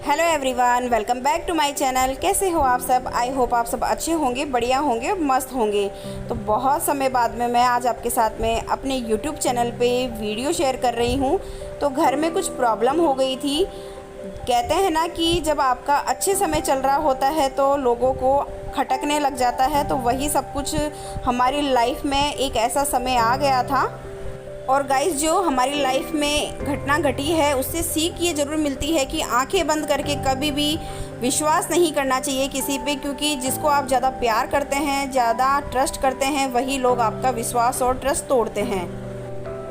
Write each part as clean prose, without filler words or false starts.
Hello everyone, welcome back to my channel. कैसे हो आप सब? आई होप आप सब अच्छे होंगे, बढ़िया होंगे, मस्त होंगे। तो बहुत समय बाद में मैं आज आपके साथ में अपने यूट्यूब चैनल पे वीडियो शेयर कर रही हूँ। तो घर में कुछ प्रॉब्लम हो गई थी। कहते हैं ना कि जब आपका अच्छे समय चल रहा होता है तो लोगों को खटकने लग जाता है, तो वही सब कुछ हमारी लाइफ में एक ऐसा समय आ गया था। और गाइस, जो हमारी लाइफ में घटना घटी है उससे सीख ये ज़रूर मिलती है कि आंखें बंद करके कभी भी विश्वास नहीं करना चाहिए किसी पे, क्योंकि जिसको आप ज़्यादा प्यार करते हैं, ज़्यादा ट्रस्ट करते हैं, वही लोग आपका विश्वास और ट्रस्ट तोड़ते हैं।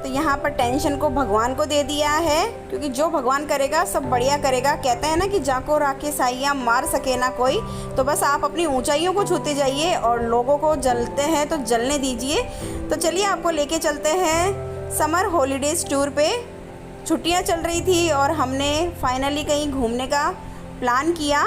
तो यहाँ पर टेंशन को भगवान को दे दिया है, क्योंकि जो भगवान करेगा सब बढ़िया करेगा। कहते हैं ना कि जाको राखे साइयाँ मार सके ना कोई। तो बस आप अपनी ऊंचाइयों को छूते जाइए और लोगों को जलते हैं तो जलने दीजिए। तो चलिए आपको लेके चलते हैं समर हॉलीडेज़ टूर पे। छुट्टियां चल रही थी और हमने फाइनली कहीं घूमने का प्लान किया।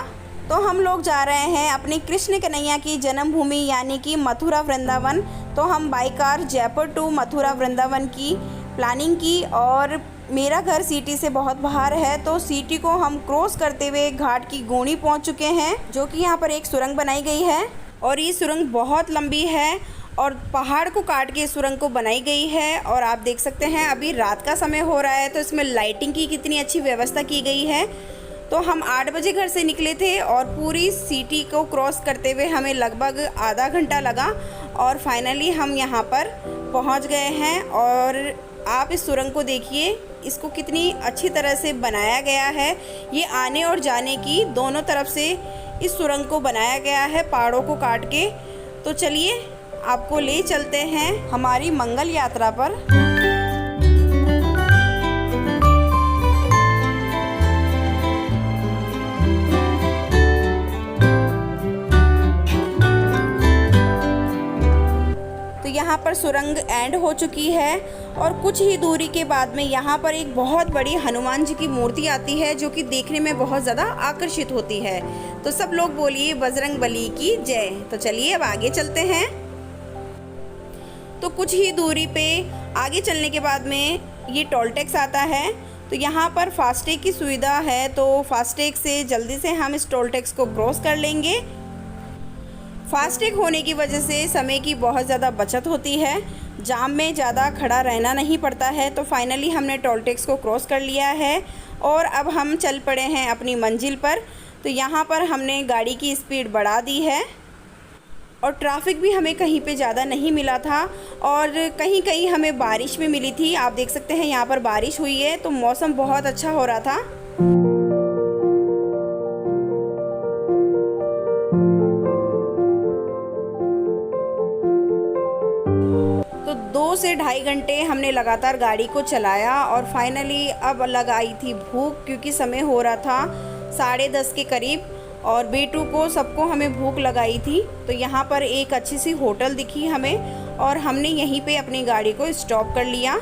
तो हम लोग जा रहे हैं अपनी कृष्ण कन्हैया की जन्मभूमि यानी कि मथुरा वृंदावन। तो हम by car Jaipur to Mathura Vrindavan की प्लानिंग की, और मेरा घर सिटी से बहुत बाहर है। तो सिटी को हम क्रॉस करते हुए घाट की गोणी पहुंच चुके हैं, जो कि यहाँ पर एक सुरंग बनाई गई है। और ये सुरंग बहुत लंबी है और पहाड़ को काट के इस सुरंग को बनाई गई है। और आप देख सकते हैं अभी रात का समय हो रहा है, तो इसमें लाइटिंग की कितनी अच्छी व्यवस्था की गई है। तो हम 8 बजे घर से निकले थे और पूरी सिटी को क्रॉस करते हुए हमें लगभग आधा घंटा लगा, और फाइनली हम यहाँ पर पहुँच गए हैं। और आप इस सुरंग को देखिए, इसको कितनी अच्छी तरह से बनाया गया है। ये आने और जाने की दोनों तरफ से इस सुरंग को बनाया गया है पहाड़ों को काट के। तो चलिए आपको ले चलते हैं हमारी मंगल यात्रा पर। तो यहाँ पर सुरंग एंड हो चुकी है और कुछ ही दूरी के बाद में यहाँ पर एक बहुत बड़ी हनुमान जी की मूर्ति आती है, जो कि देखने में बहुत ज़्यादा आकर्षित होती है। तो सब लोग बोलिए बजरंग बली की जय। तो चलिए अब आगे चलते हैं। तो कुछ ही दूरी पे आगे चलने के बाद में ये टोल टैक्स आता है। तो यहाँ पर फास्टैग की सुविधा है, तो फास्टैग से जल्दी से हम इस टोल टैक्स को क्रॉस कर लेंगे। फास्टैग होने की वजह से समय की बहुत ज़्यादा बचत होती है, जाम में ज़्यादा खड़ा रहना नहीं पड़ता है। तो फाइनली हमने टोल टैक्स को क्रॉस कर लिया है और अब हम चल पड़े हैं अपनी मंजिल पर। तो यहाँ पर हमने गाड़ी की स्पीड बढ़ा दी है और ट्रैफिक भी हमें कहीं पे ज़्यादा नहीं मिला था, और कहीं कहीं हमें बारिश भी मिली थी। आप देख सकते हैं यहाँ पर बारिश हुई है, तो मौसम बहुत अच्छा हो रहा था। तो 2 से ढाई घंटे हमने लगातार गाड़ी को चलाया और फाइनली अब लगाई थी भूख, क्योंकि समय हो रहा था 10:30 के करीब, और बेटू को सबको हमें भूख लगाई थी। तो यहाँ पर एक अच्छी सी होटल दिखी हमें और हमने यहीं पे अपनी गाड़ी को स्टॉप कर लिया।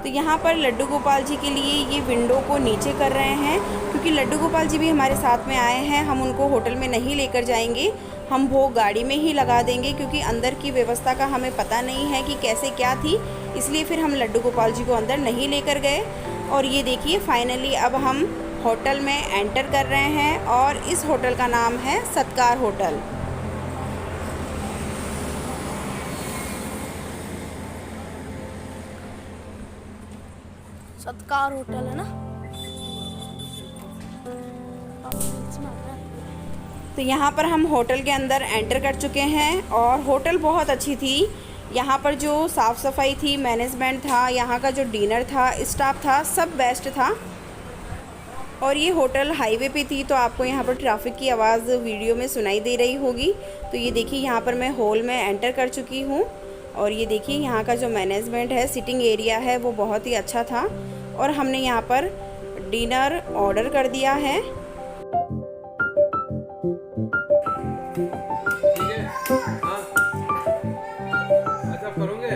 तो यहाँ पर लड्डू गोपाल जी के लिए ये विंडो को नीचे कर रहे हैं, क्योंकि लड्डू गोपाल जी भी हमारे साथ में आए हैं। हम उनको होटल में नहीं लेकर जाएंगे, हम भोग गाड़ी में ही लगा देंगे, क्योंकि अंदर की व्यवस्था का हमें पता नहीं है कि कैसे क्या थी, इसलिए फिर हम लड्डू गोपाल जी को अंदर नहीं लेकर गए। और ये देखिए फाइनली अब हम होटल में एंटर कर रहे हैं, और इस होटल का नाम है सत्कार होटल। सत्कार होटल है ना। तो यहाँ पर हम होटल के अंदर एंटर कर चुके हैं और होटल बहुत अच्छी थी। यहाँ पर जो साफ़ सफाई थी, मैनेजमेंट था, यहाँ का जो डिनर था, स्टाफ था, सब बेस्ट था। और ये होटल हाईवे पे थी, तो आपको यहाँ पर ट्रैफिक की आवाज़ वीडियो में सुनाई दे रही होगी। तो ये देखिए यहाँ पर मैं हॉल में एंटर कर चुकी हूँ, और ये देखिए यहाँ का जो मैनेजमेंट है, सिटिंग एरिया है, वो बहुत ही अच्छा था। और हमने यहाँ पर डिनर ऑर्डर कर दिया है। अच्छा करोगे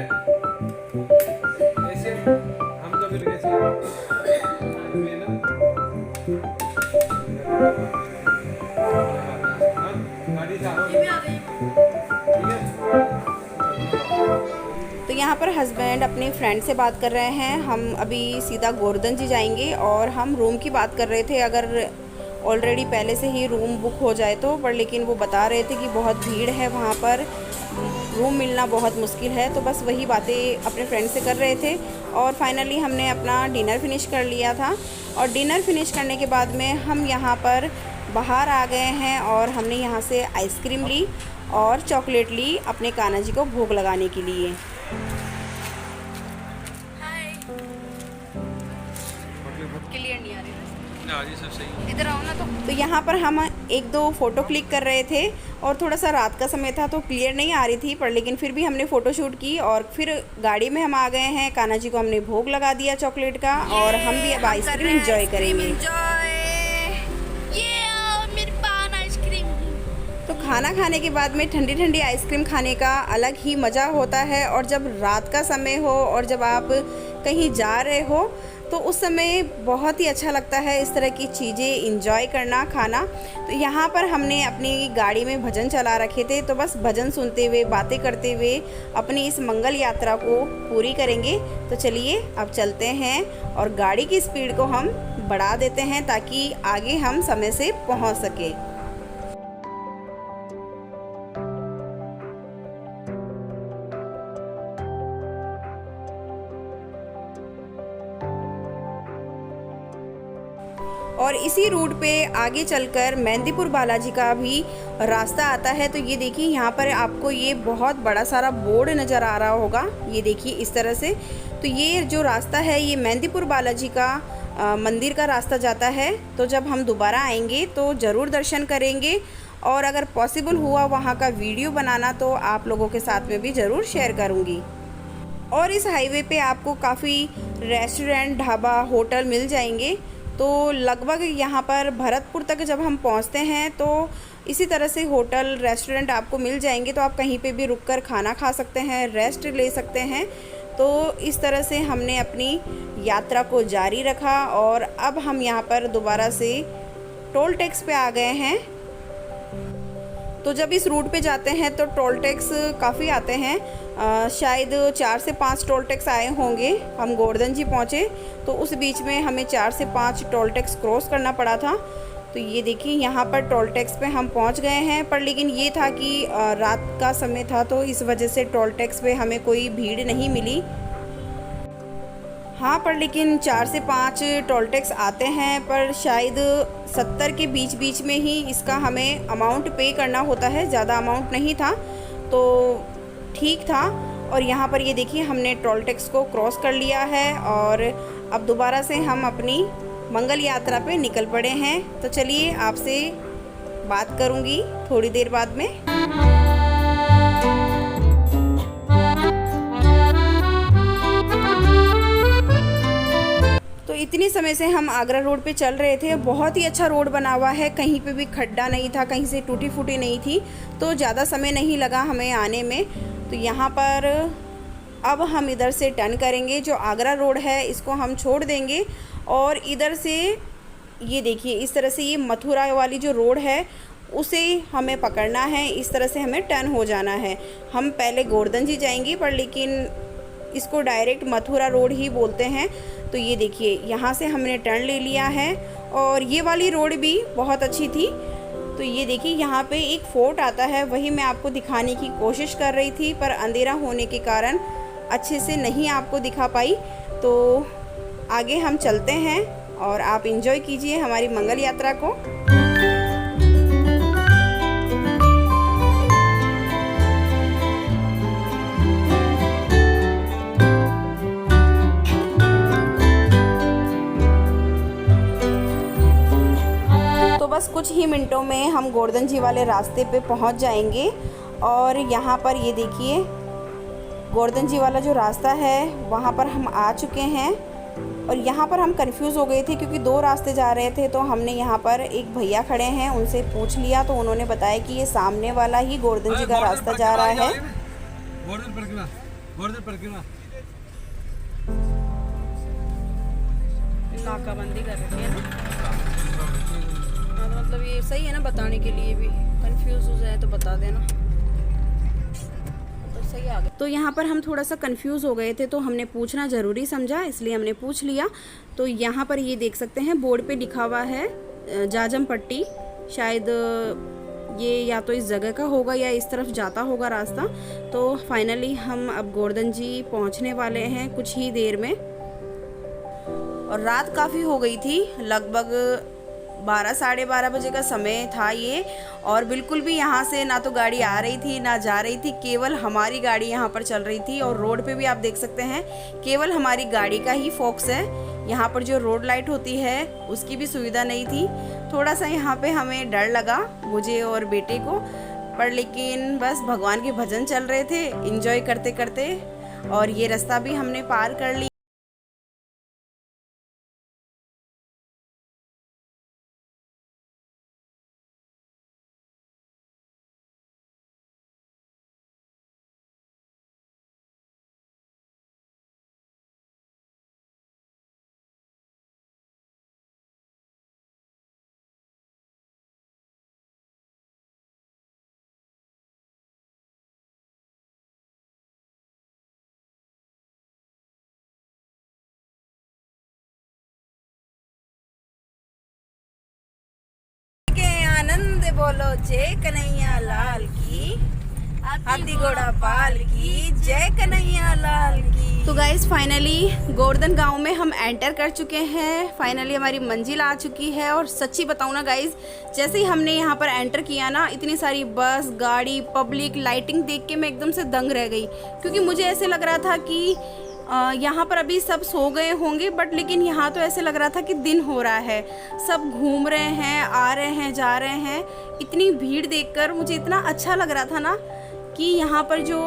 ऐसे हम तो फिर कैसे गाड़ी तो यहाँ पर हस्बैंड अपने फ्रेंड से बात कर रहे हैं। हम अभी सीधा गोवर्धन जी जाएंगे और हम रूम की बात कर रहे थे। अगर ऑलरेडी पहले से ही रूम बुक हो जाए तो, पर लेकिन वो बता रहे थे कि बहुत भीड़ है वहाँ पर, रूम मिलना बहुत मुश्किल है। तो बस वही बातें अपने फ्रेंड से कर रहे थे और फाइनली हमने अपना डिनर फिनिश कर लिया था। और डिनर फिनिश करने के बाद में हम यहाँ पर बाहर आ गए हैं और हमने यहाँ से आइसक्रीम ली और चॉकलेट ली अपने कान्हा जी को भोग लगाने के लिए। क्लियर नहीं आ रही जी सब सही। इधर आओ ना। तो यहाँ पर हम एक दो फ़ोटो क्लिक कर रहे थे और थोड़ा सा रात का समय था तो क्लियर नहीं आ रही थी, पर लेकिन फिर भी हमने फ़ोटो शूट की और फिर गाड़ी में हम आ गए हैं। कान्हा जी को हमने भोग लगा दिया चॉकलेट का और हम भी अब आइसक्रीम एंजॉय करेंगे। तो खाना खाने के बाद में ठंडी ठंडी आइसक्रीम खाने का अलग ही मज़ा होता है। और जब रात का समय हो और जब आप कहीं जा रहे हो तो उस समय बहुत ही अच्छा लगता है इस तरह की चीज़ें एंजॉय करना, खाना। तो यहाँ पर हमने अपनी गाड़ी में भजन चला रखे थे, तो बस भजन सुनते हुए बातें करते हुए अपनी इस मंगल यात्रा को पूरी करेंगे। तो चलिए अब चलते हैं और गाड़ी की स्पीड को हम बढ़ा देते हैं ताकि आगे हम समय से पहुँच सके। और इसी रूट पे आगे चलकर मेहंदीपुर बालाजी का भी रास्ता आता है। तो ये देखिए यहाँ पर आपको ये बहुत बड़ा सारा बोर्ड नज़र आ रहा होगा, ये देखिए इस तरह से। तो ये जो रास्ता है ये मेहंदीपुर बालाजी का मंदिर का रास्ता जाता है। तो जब हम दोबारा आएंगे तो ज़रूर दर्शन करेंगे और अगर पॉसिबल हुआ वहाँ का वीडियो बनाना तो आप लोगों के साथ में भी ज़रूर शेयर करूँगी। और इस हाईवे पे आपको काफ़ी रेस्टोरेंट, ढाबा, होटल मिल जाएंगे। तो लगभग यहाँ पर भरतपुर तक जब हम पहुँचते हैं तो इसी तरह से होटल, रेस्टोरेंट आपको मिल जाएंगे। तो आप कहीं पे भी रुककर खाना खा सकते हैं, रेस्ट ले सकते हैं। तो इस तरह से हमने अपनी यात्रा को जारी रखा और अब हम यहाँ पर दोबारा से टोल टैक्स पे आ गए हैं। तो जब इस रूट पे जाते हैं तो टोल टैक्स काफ़ी आते हैं, शायद 4 से 5 टोल टैक्स आए होंगे। हम गोवर्धन जी पहुँचे तो उस बीच में हमें 4 से 5 टोल टैक्स क्रॉस करना पड़ा था। तो ये देखिए यहाँ पर टोल टैक्स पे हम पहुँच गए हैं, पर लेकिन ये था कि रात का समय था तो इस वजह से टोल टैक्स पे हमें कोई भीड़ नहीं मिली। हाँ, पर लेकिन 4 से 5 टोल टैक्स आते हैं, पर शायद 70 के बीच में ही इसका हमें अमाउंट पे करना होता है, ज़्यादा अमाउंट नहीं था तो ठीक था। और यहाँ पर ये देखिए हमने टोल टैक्स को क्रॉस कर लिया है और अब दोबारा से हम अपनी मंगल यात्रा पे निकल पड़े हैं। तो चलिए आपसे बात करूँगी थोड़ी देर बाद में। तो इतनी समय से हम आगरा रोड पे चल रहे थे, बहुत ही अच्छा रोड बना हुआ है, कहीं पे भी खड्डा नहीं था, कहीं से टूटी फूटी नहीं थी, तो ज़्यादा समय नहीं लगा हमें आने में। तो यहाँ पर अब हम इधर से टर्न करेंगे, जो आगरा रोड है इसको हम छोड़ देंगे और इधर से ये देखिए इस तरह से ये मथुरा वाली जो रोड है उसे हमें पकड़ना है, इस तरह से हमें टर्न हो जाना है। हम पहले गोवर्धन जी जाएंगे, पर लेकिन इसको डायरेक्ट मथुरा रोड ही बोलते हैं। तो ये देखिए यहाँ से हमने टर्न ले लिया है और ये वाली रोड भी बहुत अच्छी थी। तो ये देखिए यहाँ पे एक फोर्ट आता है, वही मैं आपको दिखाने की कोशिश कर रही थी, पर अंधेरा होने के कारण अच्छे से नहीं आपको दिखा पाई। तो आगे हम चलते हैं और आप एंजॉय कीजिए हमारी मंगल यात्रा को। बस कुछ ही मिनटों में हम गोवर्धन जी वाले रास्ते पे पहुंच जाएंगे। और यहाँ पर ये देखिए गोवर्धन जी वाला जो रास्ता है वहाँ पर हम आ चुके हैं। और यहाँ पर हम कंफ्यूज हो गए थे क्योंकि 2 रास्ते जा रहे थे। तो हमने यहाँ पर एक भैया खड़े हैं, उनसे पूछ लिया तो उन्होंने बताया कि ये सामने वाला ही गोवर्धन जी का रास्ता जा रहा है। नाकाबंदी कर रखी है ना, मतलब ये सही है ना, बताने के लिए भी कंफ्यूज हो जाए तो बता देना, तो सही आ गया। तो यहाँ पर हम थोड़ा सा कंफ्यूज हो गए थे तो हमने पूछना ज़रूरी समझा, इसलिए हमने पूछ लिया। तो यहाँ पर ये देख सकते हैं बोर्ड पे लिखा हुआ है जाजम पट्टी, शायद ये या तो इस जगह का होगा या इस तरफ जाता होगा रास्ता। तो फाइनली हम अब गोवर्धन जी पहुंचने वाले हैं कुछ ही देर में। और रात काफ़ी हो गई थी, लगभग 12 साढ़े 12 बजे का समय था ये। और बिल्कुल भी यहाँ से ना तो गाड़ी आ रही थी ना जा रही थी, केवल हमारी गाड़ी यहाँ पर चल रही थी। और रोड पे भी आप देख सकते हैं केवल हमारी गाड़ी का ही फोकस है, यहाँ पर जो रोड लाइट होती है उसकी भी सुविधा नहीं थी। थोड़ा सा यहाँ पे हमें डर लगा, मुझे और बेटे को, पर लेकिन बस भगवान के भजन चल रहे थे एंजॉय करते करते। और ये रास्ता भी हमने पार कर लिया। आनंद बोलो जय कन्हैया लाल की, हाथी घोड़ा पाल की, जय कन्हैया लाल की। तो गाइस फाइनली गोवर्धन गांव में हम एंटर कर चुके हैं। फाइनली हमारी मंजिल आ चुकी है। और सच्ची बताऊं ना गाइस, जैसे ही हमने यहाँ पर एंटर किया ना, इतनी सारी बस, गाड़ी, पब्लिक, लाइटिंग देख के मैं एकदम से दंग रह गई। क्योंकि मुझे ऐसे लग रहा था कि यहाँ पर अभी सब सो गए होंगे, बट लेकिन यहाँ तो ऐसे लग रहा था कि दिन हो रहा है, सब घूम रहे हैं, आ रहे हैं, जा रहे हैं। इतनी भीड़ देखकर मुझे इतना अच्छा लग रहा था ना कि यहाँ पर जो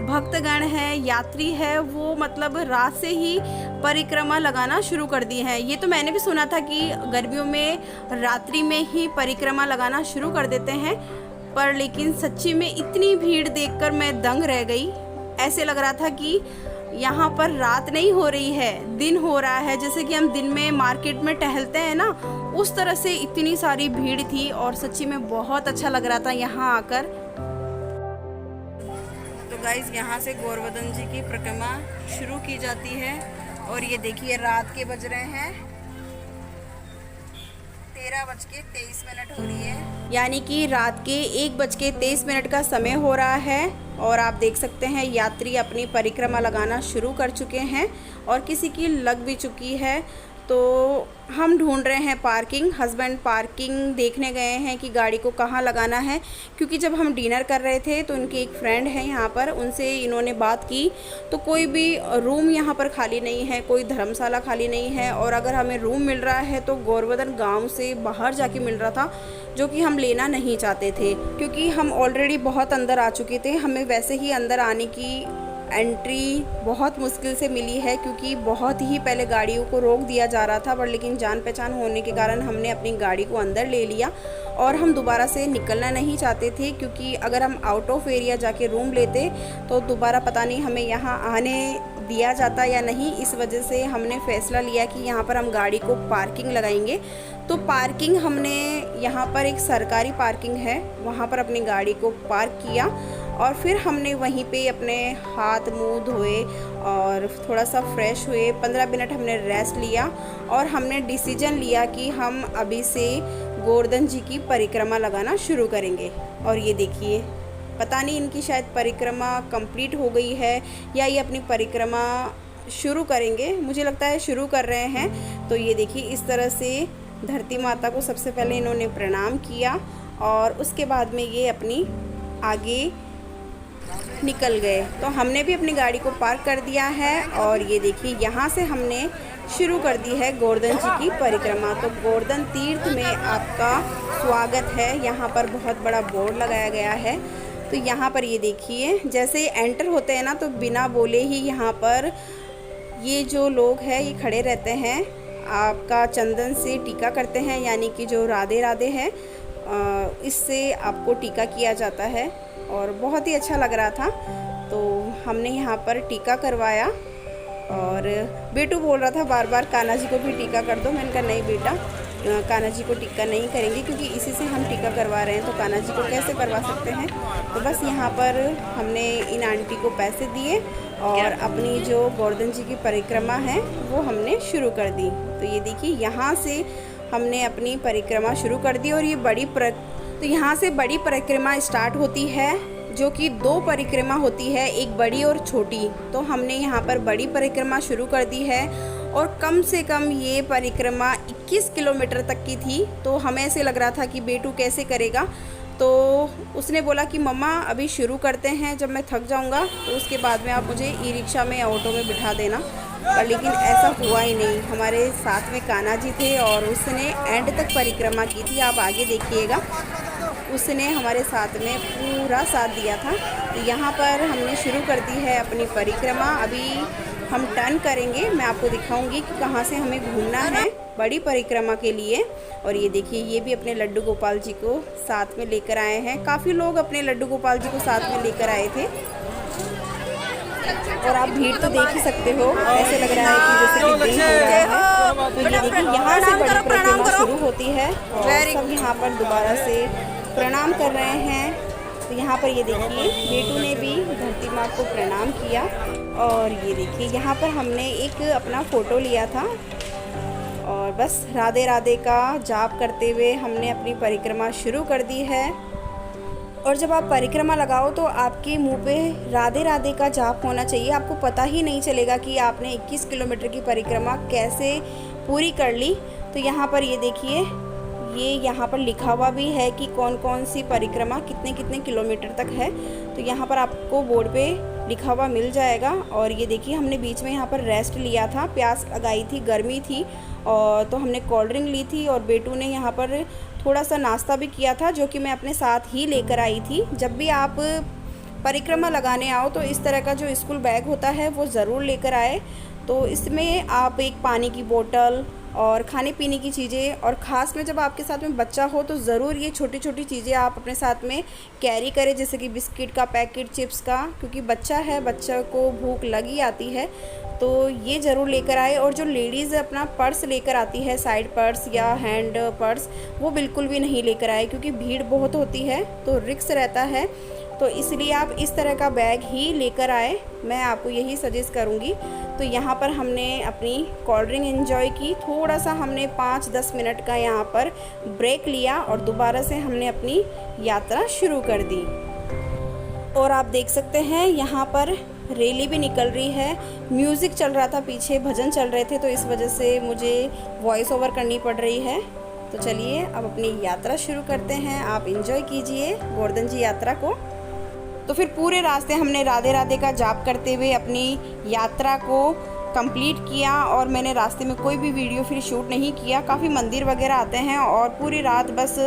भक्तगण है, यात्री है, वो मतलब रात से ही परिक्रमा लगाना शुरू कर दी है। ये तो मैंने भी सुना था कि गर्मियों में रात्रि में ही परिक्रमा लगाना शुरू कर देते हैं, पर लेकिन सच्ची में इतनी भीड़ देखकर मैं दंग रह गई। ऐसे लग रहा था कि यहाँ पर रात नहीं हो रही है, दिन हो रहा है। जैसे कि हम दिन में मार्केट में टहलते हैं ना, उस तरह से इतनी सारी भीड़ थी। और सच्ची में बहुत अच्छा लग रहा था यहाँ आकर। तो गाइस यहाँ से गोवर्धन जी की परिक्रमा शुरू की जाती है। और ये देखिए रात के बज रहे हैं 13:23 हो रही है, यानी कि रात के 1:23 का समय हो रहा है। और आप देख सकते हैं यात्री अपनी परिक्रमा लगाना शुरू कर चुके हैं और किसी की लग भी चुकी है। तो हम ढूंढ रहे हैं पार्किंग। हस्बैंड पार्किंग देखने गए हैं कि गाड़ी को कहाँ लगाना है, क्योंकि जब हम डिनर कर रहे थे तो उनके एक फ्रेंड हैं यहाँ पर, उनसे इन्होंने बात की तो कोई भी रूम यहाँ पर खाली नहीं है, कोई धर्मशाला खाली नहीं है। और अगर हमें रूम मिल रहा है तो गोवर्धन गांव से बाहर जाके मिल रहा था, जो कि हम लेना नहीं चाहते थे, क्योंकि हम ऑलरेडी बहुत अंदर आ चुके थे। हमें वैसे ही अंदर आने की एंट्री बहुत मुश्किल से मिली है, क्योंकि बहुत ही पहले गाड़ियों को रोक दिया जा रहा था, पर लेकिन जान पहचान होने के कारण हमने अपनी गाड़ी को अंदर ले लिया। और हम दोबारा से निकलना नहीं चाहते थे, क्योंकि अगर हम आउट ऑफ एरिया जाके रूम लेते तो दोबारा पता नहीं हमें यहाँ आने दिया जाता या नहीं। इस वजह से हमने फ़ैसला लिया कि यहाँ पर हम गाड़ी को पार्किंग लगाएंगे। तो पार्किंग हमने यहाँ पर एक सरकारी पार्किंग है, वहाँ पर अपनी गाड़ी को पार्क किया। और फिर हमने वहीं पे अपने हाथ मुंह धोए और थोड़ा सा फ्रेश हुए। 15 मिनट हमने रेस्ट लिया और हमने डिसीजन लिया कि हम अभी से गोवर्धन जी की परिक्रमा लगाना शुरू करेंगे। और ये देखिए, पता नहीं इनकी शायद परिक्रमा कंप्लीट हो गई है या ये अपनी परिक्रमा शुरू करेंगे, मुझे लगता है शुरू कर रहे हैं। तो ये देखिए, इस तरह से धरती माता को सबसे पहले इन्होंने प्रणाम किया और उसके बाद में ये अपनी आगे निकल गए। तो हमने भी अपनी गाड़ी को पार्क कर दिया है और ये देखिए यहाँ से हमने शुरू कर दी है गोवर्धन जी की परिक्रमा। तो गोवर्धन तीर्थ में आपका स्वागत है, यहाँ पर बहुत बड़ा बोर्ड लगाया गया है। तो यहाँ पर ये देखिए, जैसे एंटर होते हैं ना तो बिना बोले ही यहाँ पर ये जो लोग हैं ये खड़े रहते हैं, आपका चंदन से टीका करते हैं, यानी कि जो राधे राधे है इससे आपको टीका किया जाता है। और बहुत ही अच्छा लग रहा था, तो हमने यहाँ पर टीका करवाया। और बेटू बोल रहा था बार बार कान्हा जी को भी टीका कर दो। मैंने कहा नहीं बेटा, कान्हा जी को टीका नहीं करेंगे, क्योंकि इसी से हम टीका करवा रहे हैं, तो कान्हा जी को कैसे करवा सकते हैं। तो बस यहाँ पर हमने इन आंटी को पैसे दिए और अपनी जो गोवर्धन जी की परिक्रमा है वो हमने शुरू कर दी। तो ये देखिए, यहाँ से हमने अपनी परिक्रमा शुरू कर दी। और ये तो यहाँ से बड़ी परिक्रमा स्टार्ट होती है, जो कि 2 परिक्रमा होती है, एक बड़ी और छोटी। तो हमने यहाँ पर बड़ी परिक्रमा शुरू कर दी है और कम से कम ये परिक्रमा 21 किलोमीटर तक की थी। तो हमें ऐसे लग रहा था कि बेटू कैसे करेगा, तो उसने बोला कि मम्मा अभी शुरू करते हैं, जब मैं थक जाऊंगा तो उसके बाद में आप मुझे ई रिक्शा में या ऑटो में बिठा देना। पर लेकिन ऐसा हुआ ही नहीं। हमारे साथ में कान्हा जी थे और उसने एंड तक परिक्रमा की थी, आप आगे देखिएगा। उसने हमारे साथ में पूरा साथ दिया था। तो यहाँ पर हमने शुरू कर दी है अपनी परिक्रमा। अभी हम टर्न करेंगे, मैं आपको दिखाऊंगी कि कहाँ से हमें घूमना है बड़ी परिक्रमा के लिए। और ये देखिए, ये भी अपने लड्डू गोपाल जी को साथ में लेकर आए हैं। काफ़ी लोग अपने लड्डू गोपाल जी को साथ में लेकर आए थे और आप भीड़ तो देख ही सकते हो, ऐसे लग रहा है कि जैसे कि दिन हो रहा है। तो ये देखिए, यहाँ से बड़ी परिक्रमा शुरू होती है और सब यहाँ पर दोबारा से प्रणाम कर रहे हैं। तो यहाँ पर ये देखिए, बेटू ने भी धरती माँ को प्रणाम किया। और ये देखिए, यहाँ पर हमने एक अपना फ़ोटो लिया था और बस राधे राधे का जाप करते हुए हमने अपनी परिक्रमा शुरू कर दी है। और जब आप परिक्रमा लगाओ तो आपके मुंह पे राधे राधे का जाप होना चाहिए। आपको पता ही नहीं चलेगा कि आपने 21 किलोमीटर की परिक्रमा कैसे पूरी कर ली। तो यहाँ पर ये देखिए, ये यहाँ पर लिखा हुआ भी है कि कौन कौन सी परिक्रमा कितने कितने किलोमीटर तक है। तो यहाँ पर आपको बोर्ड पे लिखा हुआ मिल जाएगा। और ये देखिए, हमने बीच में यहाँ पर रेस्ट लिया था, प्यास लगाई थी, गर्मी थी, और तो हमने कोल्ड ड्रिंक ली थी। और बेटू ने यहाँ पर थोड़ा सा नाश्ता भी किया था, जो कि मैं अपने साथ ही लेकर आई थी। जब भी आप परिक्रमा लगाने आओ तो इस तरह का जो स्कूल बैग होता है वो ज़रूर लेकर आए। तो इसमें आप एक पानी की बोतल और खाने पीने की चीज़ें, और ख़ास में जब आपके साथ में बच्चा हो तो ज़रूर ये छोटी छोटी चीज़ें आप अपने साथ में कैरी करें, जैसे कि बिस्किट का पैकेट, चिप्स का, क्योंकि बच्चा है, बच्चा को भूख लगी आती है। तो ये ज़रूर लेकर आए। और जो लेडीज़ अपना पर्स लेकर आती है, साइड पर्स या हैंड पर्स, वो बिल्कुल भी नहीं लेकर आए, क्योंकि भीड़ बहुत होती है तो रिस्क रहता है। तो इसलिए आप इस तरह का बैग ही लेकर आए, मैं आपको यही सजेस्ट करूँगी। तो यहाँ पर हमने अपनी कोल्ड ड्रिंक एंजॉय की। थोड़ा सा हमने 5-10 मिनट का यहाँ पर ब्रेक लिया और दोबारा से हमने अपनी यात्रा शुरू कर दी। और आप देख सकते हैं यहाँ पर रैली भी निकल रही है। म्यूज़िक चल रहा था, पीछे भजन चल रहे थे, तो इस वजह से मुझे वॉइस ओवर करनी पड़ रही है। तो चलिए अब अपनी यात्रा शुरू करते हैं। आप एंजॉय कीजिए गोवर्धन जी यात्रा को। तो फिर पूरे रास्ते हमने राधे राधे का जाप करते हुए अपनी यात्रा को कंप्लीट किया। और मैंने रास्ते में कोई भी वीडियो फिर शूट नहीं किया। काफ़ी मंदिर वगैरह आते हैं और पूरी रात बस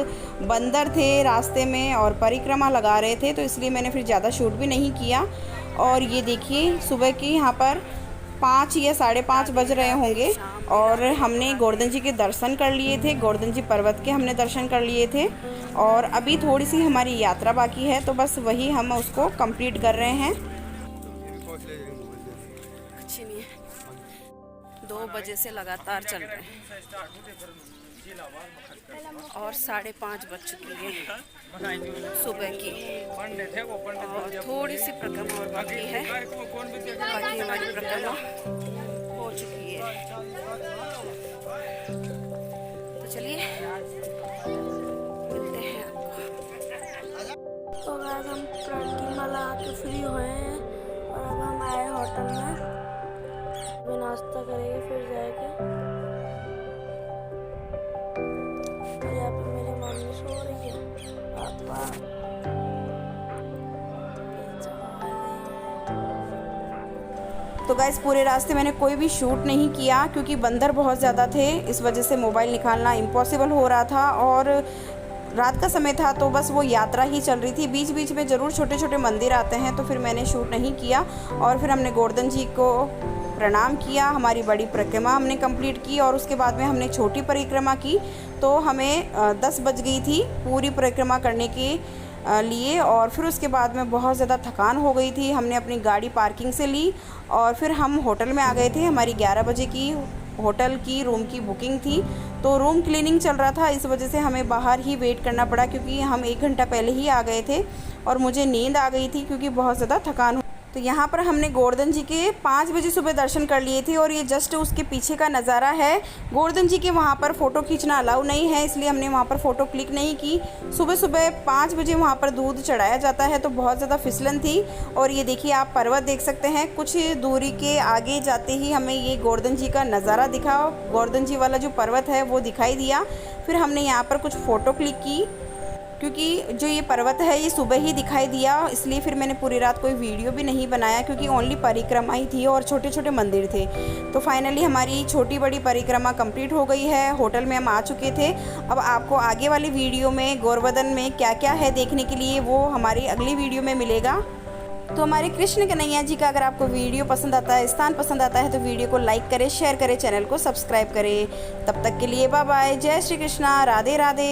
बंदर थे रास्ते में और परिक्रमा लगा रहे थे, तो इसलिए मैंने फिर ज़्यादा शूट भी नहीं किया। और ये देखिए, सुबह की यहाँ पर 5 या 5:30 बज रहे होंगे और हमने गोवर्धन जी के दर्शन कर लिए थे। गोवर्धन जी पर्वत के हमने दर्शन कर लिए थे और अभी थोड़ी सी हमारी यात्रा बाकी है, तो बस वही हम उसको कंप्लीट कर रहे हैं। 2 बजे से लगातार चल रहे हैं और 5:30 बज चुकी है सुबह की। और थोड़ी सी परिक्रमा और बाकी है, बाकी हमारी परिक्रमा हो चुकी है। तो चलिए मिलते हैं आपको। तो आज हम परिक्रमा लगा के फ्री हुए हैं और अब हम आए होटल में, अभी नाश्ता करेंगे फिर जाएंगे। और यहाँ पे मेरी मम्मी सो रही है, पापा तो गाइस, पूरे रास्ते मैंने कोई भी शूट नहीं किया क्योंकि बंदर बहुत ज़्यादा थे, इस वजह से मोबाइल निकालना इम्पॉसिबल हो रहा था। और रात का समय था तो बस वो यात्रा ही चल रही थी। बीच बीच में ज़रूर छोटे छोटे मंदिर आते हैं, तो फिर मैंने शूट नहीं किया। और फिर हमने गोवर्धन जी को प्रणाम किया, हमारी बड़ी परिक्रमा हमने कंप्लीट की और उसके बाद में हमने छोटी परिक्रमा की। तो हमें 10 बज गई थी पूरी परिक्रमा करने के लिए। और फिर उसके बाद में बहुत ज़्यादा थकान हो गई थी। हमने अपनी गाड़ी पार्किंग से ली और फिर हम होटल में आ गए थे। हमारी 11 बजे की होटल की रूम की बुकिंग थी, तो रूम क्लीनिंग चल रहा था, इस वजह से हमें बाहर ही वेट करना पड़ा क्योंकि हम 1 घंटा पहले ही आ गए थे और मुझे नींद आ गई थी क्योंकि बहुत ज़्यादा थकान। तो यहाँ पर हमने गोवर्धन जी के 5 बजे सुबह दर्शन कर लिए थे और ये जस्ट उसके पीछे का नज़ारा है। गोवर्धन जी के वहाँ पर फ़ोटो खींचना अलाउ नहीं है, इसलिए हमने वहाँ पर फ़ोटो क्लिक नहीं की। सुबह सुबह 5 बजे वहाँ पर दूध चढ़ाया जाता है, तो बहुत ज़्यादा फिसलन थी। और ये देखिए आप पर्वत देख सकते हैं, कुछ दूरी के आगे जाते ही हमें ये गोवर्धन जी का नज़ारा दिखा। गोवर्धन जी वाला जो पर्वत है वो दिखाई दिया। फिर हमने यहाँ पर कुछ फ़ोटो क्लिक की, क्योंकि जो ये पर्वत है ये सुबह ही दिखाई दिया, इसलिए फिर मैंने पूरी रात कोई वीडियो भी नहीं बनाया, क्योंकि ओनली परिक्रमा ही थी और छोटे छोटे मंदिर थे। तो फाइनली हमारी छोटी बड़ी परिक्रमा कंप्लीट हो गई है। होटल में हम आ चुके थे। अब आपको आगे वाली वीडियो में गोवर्धन में क्या क्या है देखने के लिए वो हमारी अगली वीडियो में मिलेगा। तो हमारे कृष्ण कन्हैया जी का अगर आपको वीडियो पसंद आता है, स्थान पसंद आता है, तो वीडियो को लाइक करें, शेयर करें, चैनल को सब्सक्राइब करें। तब तक के लिए बाय बाय, जय श्री कृष्णा, राधे राधे।